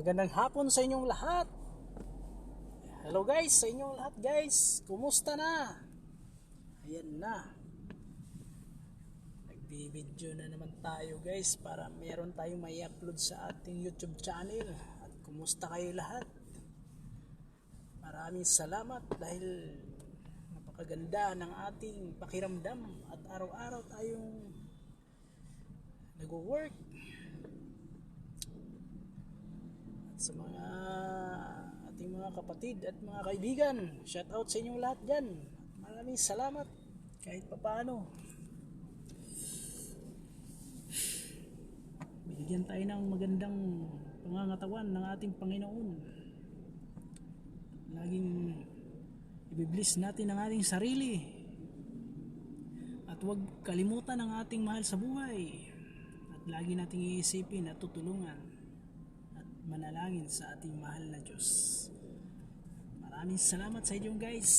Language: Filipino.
Magandang hapon sa inyong lahat. Hello guys, sa inyong lahat guys. Kumusta na? Ayan na. Nagbibideo na naman tayo guys para meron tayong may upload sa ating YouTube channel. At kumusta kayo lahat? Maraming salamat dahil napakaganda ng ating pakiramdam at araw-araw tayong nag-work. Sa mga ating mga kapatid at mga kaibigan, shout out sa inyong lahat dyan. Maraming salamat kahit papaano. Binigyan tayo ng magandang pangangatawan ng ating Panginoon. Laging i-bless natin ang ating sarili at huwag kalimutan ang ating mahal sa buhay at lagi nating iisipin at tutulungan manalangin sa ating mahal na Diyos. Maraming salamat sa inyo guys.